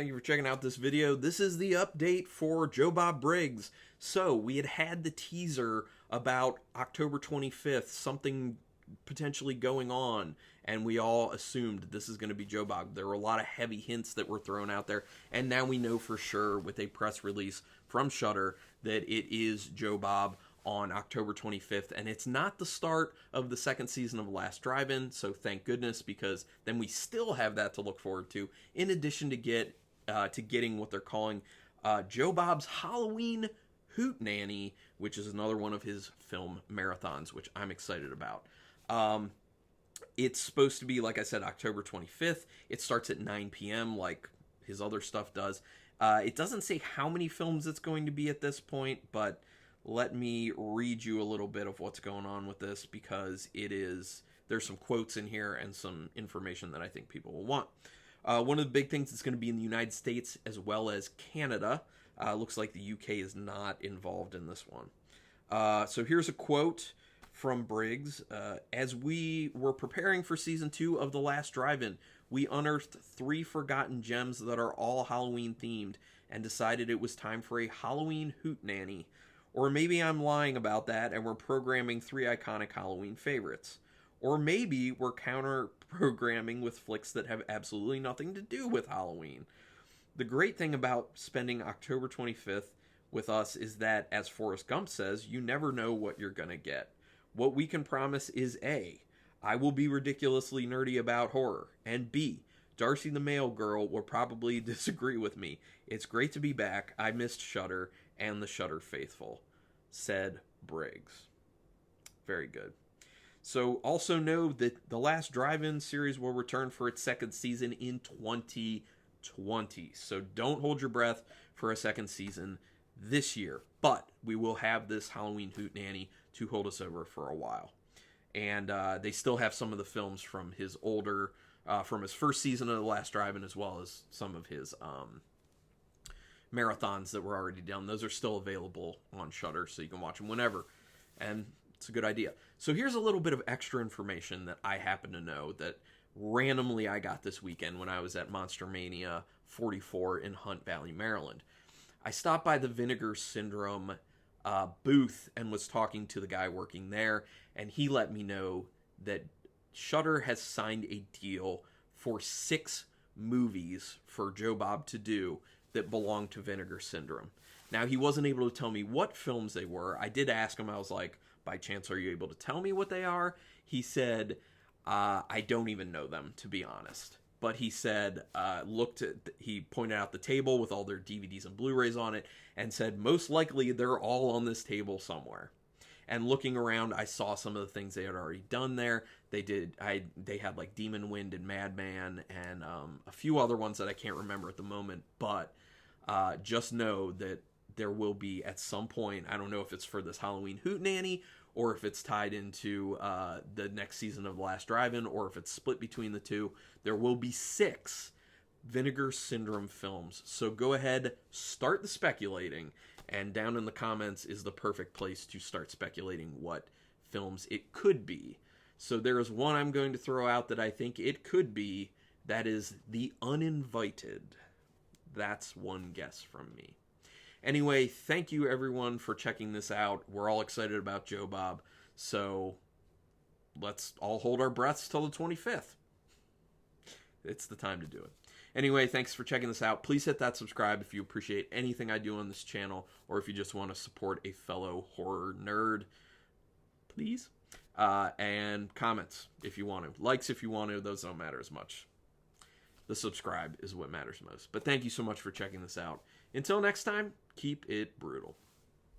Thank you for checking out this video. This is the update for Joe Bob Briggs. So, we had the teaser about October 25th, something potentially going on, and we all assumed this is going to be Joe Bob. There were a lot of heavy hints that were thrown out there, and now we know for sure with a press release from Shudder that it is Joe Bob on October 25th, and it's not the start of the second season of Last Drive-In, so thank goodness, because then we still have that to look forward to, in addition to getting what they're calling Joe Bob's Halloween Hootenanny, which is another one of his film marathons, which I'm excited about. It's supposed to be, like I said, October 25th. It starts at 9 p.m. like his other stuff does. It doesn't say how many films it's going to be at this point, but let me read you a little bit of what's going on with this, because there's some quotes in here and some information that I think people will want. One of the big things is going to be in the United States as well as Canada. Looks like the UK is not involved in this one. So here's a quote from Briggs. As we were preparing for Season 2 of The Last Drive-In, we unearthed 3 forgotten gems that are all Halloween themed and decided it was time for a Halloween Hootenanny. Or maybe I'm lying about that and we're programming 3 iconic Halloween favorites. Or maybe we're counter-programming with flicks that have absolutely nothing to do with Halloween. The great thing about spending October 25th with us is that, as Forrest Gump says, you never know what you're gonna get. What we can promise is A, I will be ridiculously nerdy about horror, and B, Darcy the Mail Girl will probably disagree with me. It's great to be back. I missed Shudder and the Shudder faithful, said Briggs. Very good. So also know that the Last Drive-In series will return for its second season in 2020. So don't hold your breath for a second season this year. But we will have this Halloween Hootenanny to hold us over for a while. And they still have some of the films from his from his first season of The Last Drive-In, as well as some of his marathons that were already done. Those are still available on Shudder, so you can watch them whenever. And it's a good idea. So here's a little bit of extra information that I happen to know that randomly I got this weekend when I was at Monster Mania 44 in Hunt Valley, Maryland. I stopped by the Vinegar Syndrome booth and was talking to the guy working there, and he let me know that Shudder has signed a deal for 6 movies for Joe Bob to do that belong to Vinegar Syndrome. Now, he wasn't able to tell me what films they were. I did ask him, I was like, by chance, are you able to tell me what they are? He said, I don't even know them, to be honest. But he said, he pointed out the table with all their DVDs and Blu-rays on it and said, most likely they're all on this table somewhere. And looking around, I saw some of the things they had already done there. They had like Demon Wind and Madman and a few other ones that I can't remember at the moment. But just know that there will be at some point, I don't know if it's for this Halloween Hootenanny or if it's tied into the next season of The Last Drive-In, or if it's split between the two, there will be 6 Vinegar Syndrome films. So go ahead, start the speculating, and down in the comments is the perfect place to start speculating what films it could be. So there is one I'm going to throw out that I think it could be. That is The Uninvited. That's one guess from me. Anyway, thank you everyone for checking this out. We're all excited about Joe Bob, so let's all hold our breaths till the 25th. It's the time to do it. Anyway, thanks for checking this out. Please hit that subscribe if you appreciate anything I do on this channel, or if you just want to support a fellow horror nerd, please. And comments if you want to. Likes if you want to. Those don't matter as much. The subscribe is what matters most. But thank you so much for checking this out. Until next time, keep it brutal.